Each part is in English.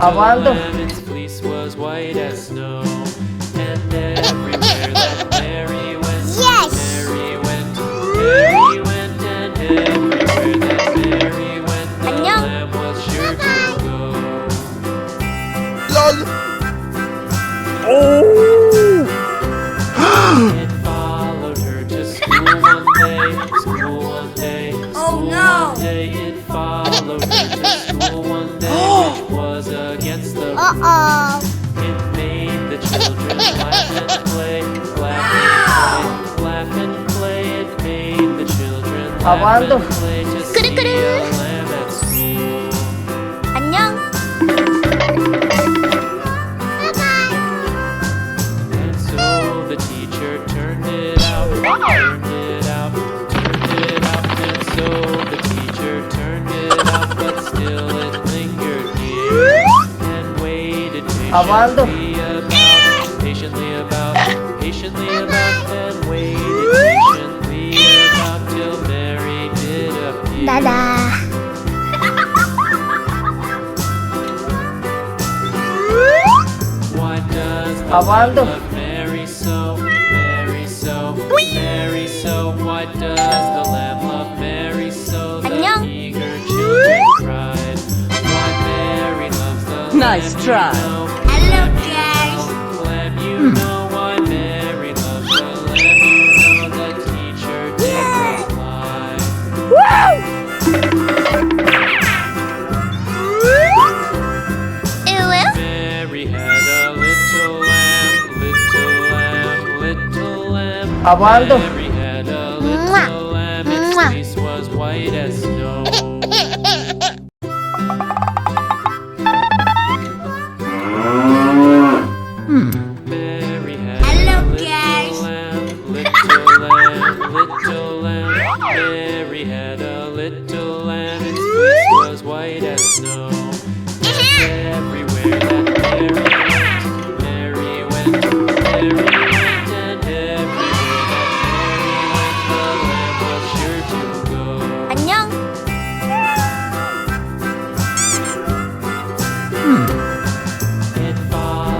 Apaan tuh? lamb, its fleece was white as snow. And everywhere that Mary went, Yes! Mary went, Mary went, and everywhere that Mary went, the 안녕. lamb was sure to go. LOL. It followed her to school one day, school one day, school no. one day. It followed her to school one day, which was against the rules. Uh-oh. It made the children laugh and play, laugh and play. It made the children laugh Apaan tuh? and play to see Kuru-kuru. a lamb at school. 안녕. And so the teacher turned it out, turned it out, turned it out. And so the teacher turned it out, but still it lingered near and waited Apaan tuh? patiently about, and waited patiently about till Mary did appear. Dadah. Why does the Apaan lamb tuh? love Mary so, Mary so, Mary so? Why does the lamb love Mary so? The 안녕. eager children cried. Why Mary loves the Nice lamb, try. you know. Hello, guys. Lamb, you know why Mary loves the lamb, you know. The teacher did reply. Mary had a little lamb, little lamb, little lamb. Apaan tuh? Mary had a little lamb, its fleece was white as snow. Mary had Hello, a little guys. lamb, little lamb, little lamb. Mary had a little lamb, its fleece was white as snow. Everywhere that Mary went, Mary went, and everywhere that Mary went, the lamb was sure to go. 안녕. It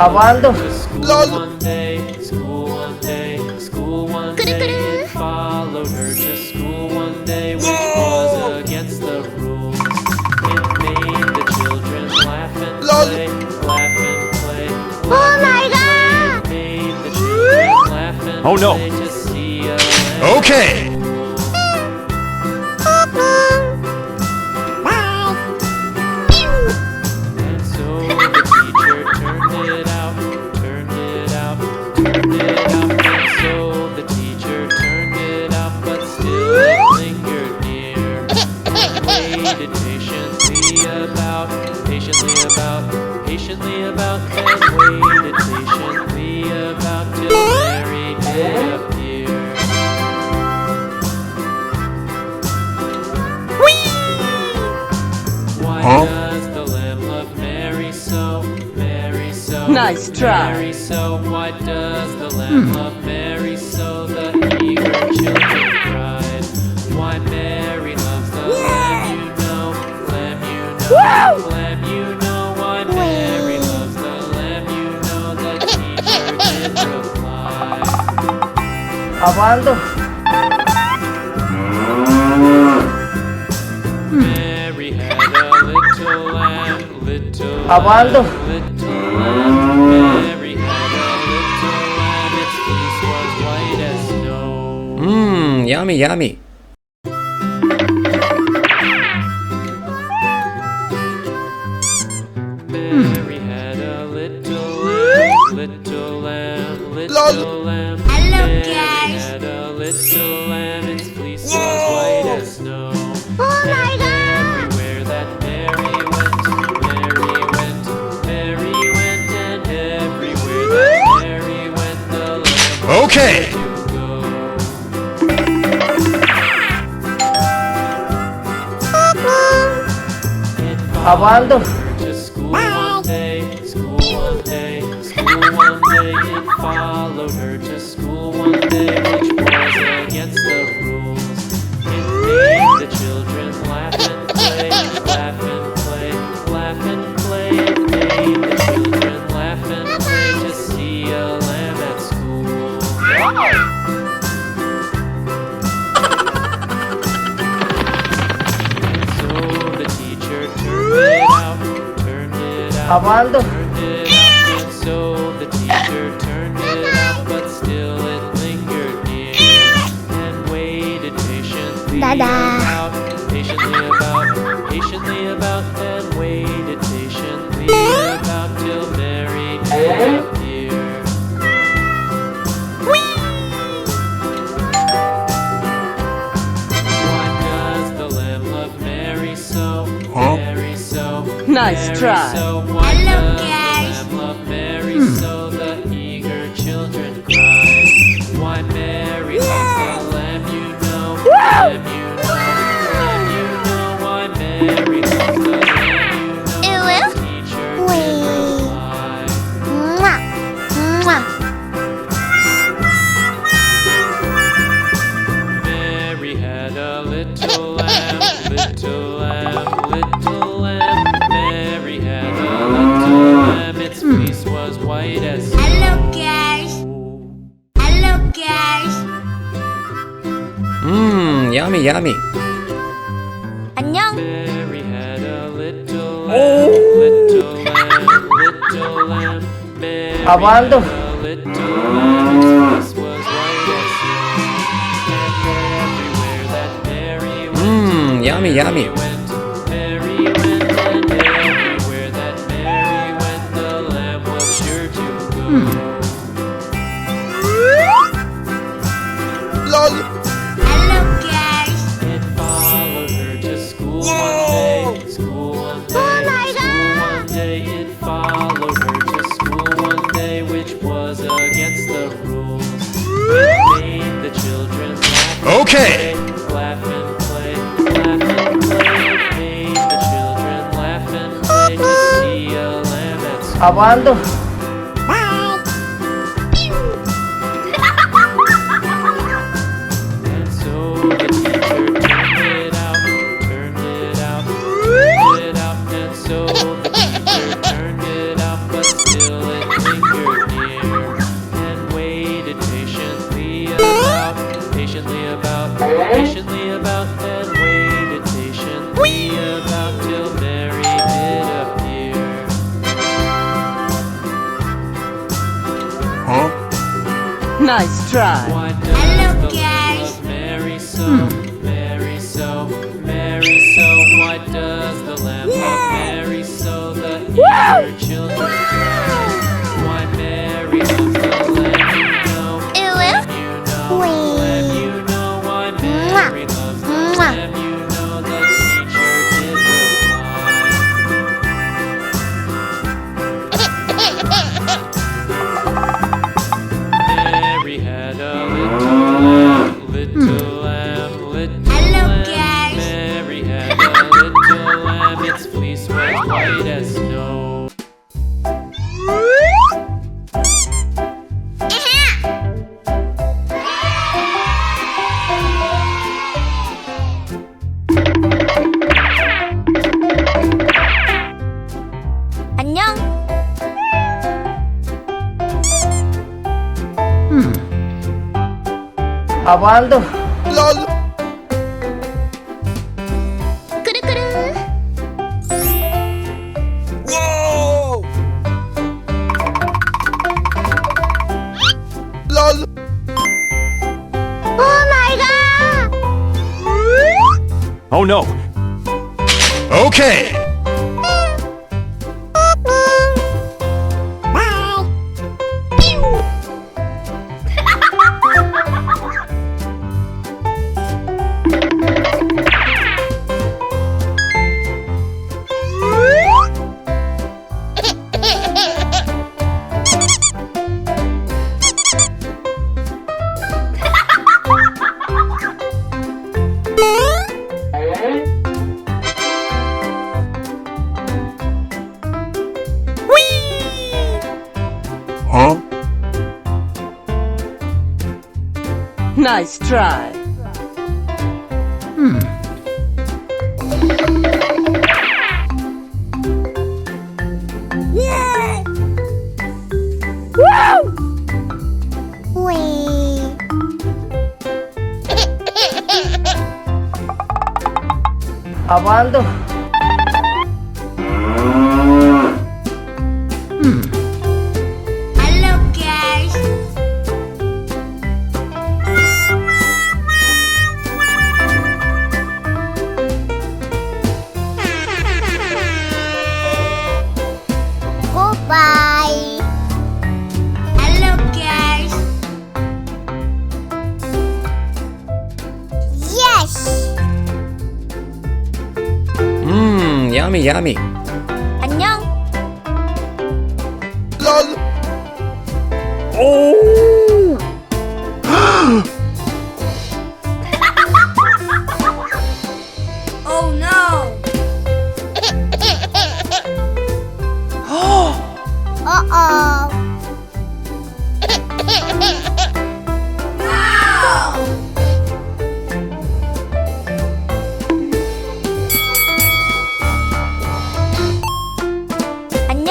Apaan tuh? followed to school LOL. one day, school one day, school one day. It followed her to school one day, which was against the rules. It made the children laugh and LOL. play, laugh and play. Oh my God. It made the children laugh and Oh, no. play to see a lamb. Okay. And so the teacher turned it out, turned it out, turned it out. And so the teacher turned it out, but still it lingered near. Waited patiently about, patiently about, and waited patiently about till Mary did appear. Why does the lamb love Mary so, Mary so? Nice try. Mary so. Why does the lamb love Mary so? The eager children cried. Why Mary loves the lamb, you know, lamb, you know, lamb, you know. Why Mary loves the lamb, you know. The teacher did reply. Apaan tuh? Mary had a little lamb, little Apaan tuh? little lamb. Mary had a little lamb, its fleece was white as snow. Mmm, yummy, yummy. Mary had a little lamb, little lamb, little lamb. Hello, Mary guys. had a little lamb, its fleece was white as snow. Oh my God. Everywhere that Mary went, Mary went, Mary went, and everywhere that Mary went, the lamb Okay. to go. It Apaan tuh? to school one day, school one day, school one day. It followed her to school one day, which was against the rules. It made the children laugh and play, laugh and play, laugh and play. It made Apaan tuh? Turned it off, and so the teacher turned it off, but still it lingered near and waited patiently Dadah. patiently about, and waited patiently about till Mary did appear. Why does the lamb love Mary so? Mary so. Nice Mary try. so. Why Hello, does the guys. lamb love Mary so? The eager children cry. Why Mary loves the lamb, you know. Lamb, you know. Lamb, you know. Why Mary loves the lamb, you know. Ew, ew. The teacher did Wee. reply. Mwah. Mwah. Mary had a little lamb, little lamb, little lamb. Mary had a little lamb, its fleece was white as snow. Hello, guys. Hello, guys. Yummy, yummy. 안녕. Mary had a little lamb, little lamb, little lamb. Mary Apaan tuh? had a little lamb, its fleece was white as snow. And everywhere that Mary went, Yummy, yummy. Mary went, and everywhere that Mary went, the lamb was sure to go. Hello, guys. It followed her to school one day, school one day, Oh my school one day. It followed her to school one day, which was against the rules. It made the children laugh. Okay. Laugh and play, laugh and play. It made the children laugh and play to see a lamb at school. Apaan tuh? And so the teacher turned it out, turned it out, turned it out. And so the teacher turned it out, but still it lingered near and waited patiently about, patiently about, patiently about, and waited patiently about till Mary did appear. Nice try. Why does Hello, the guys. love Mary so? Mary so, Mary so. Why does the lamb love Mary so? The eager children cry. Why Mary loves the lamb, you know. Ew, ew. Lamb, you know. Wee. Lamb, you know. Why Mary loves the Mwah. lamb, you know. The teacher did reply. Mary had a little lamb, little lamb, little Hello, lamb. guys. Mary had a little lamb, its fleece was white as snow. 안녕. Apaan tuh? 꾸르꾸르. Oh my god. Oh no. Okay. Huh? Nice try. Wee. Apaan tuh? Yummy, yummy. 안녕. Oh no. Uh-oh. 안녕.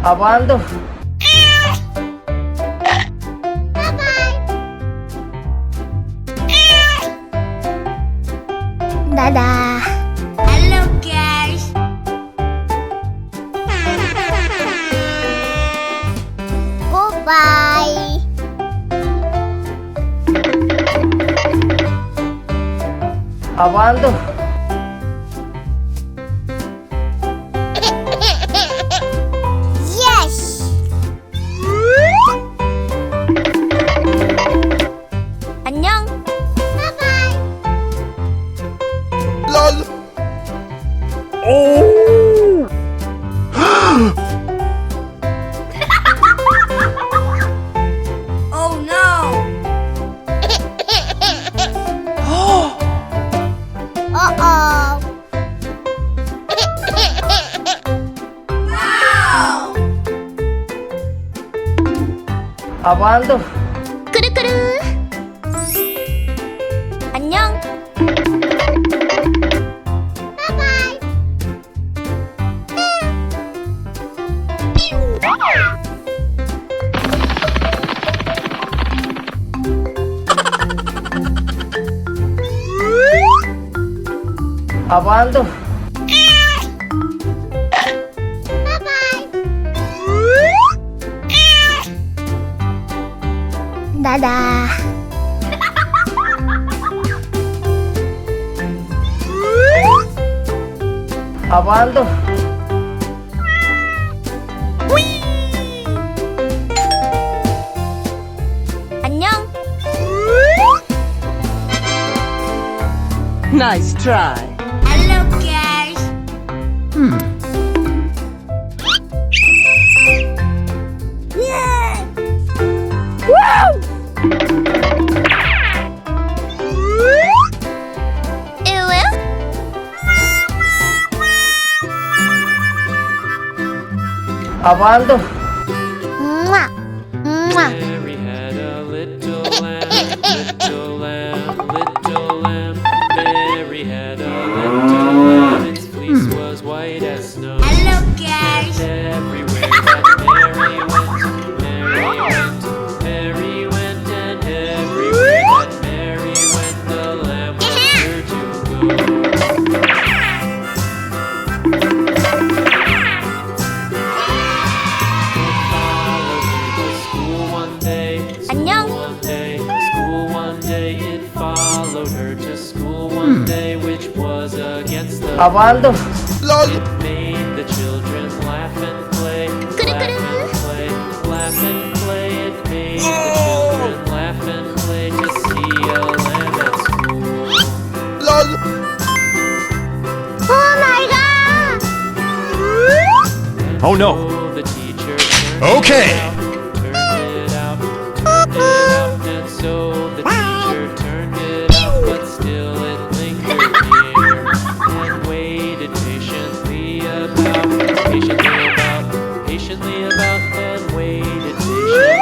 Apaan tuh? Dadah. Hello guys. Goodbye. Apaan tuh? Yes. 안녕. Bye-bye. Oh no. Uh-oh. Wow. Apaan tuh? 꾸르꾸르. 안녕. 바이바이. Apaan tuh? 다다. Apaan tuh? 안녕. Nice try. Hello guys. Apaan tuh? Mwah. Mwah. Mary had a little lamb, little lamb, little lamb. Mary had a little lamb, its fleece was white as snow. Hello guys. Everywhere that Mary went, Mary went, and everywhere that Mary went, the lamb was sure to go. 안녕. School one day, it followed her to school one day, which was against the Apaan tuh? It made the children laugh and play, laugh and play, laugh and play. It made the children laugh and play to see a lamb at school. Oh my god. Oh no. So the teacher turned Okay. it out, turned it out, and so the teacher turned it out, but still it lingered near and waited patiently about, and waited patiently.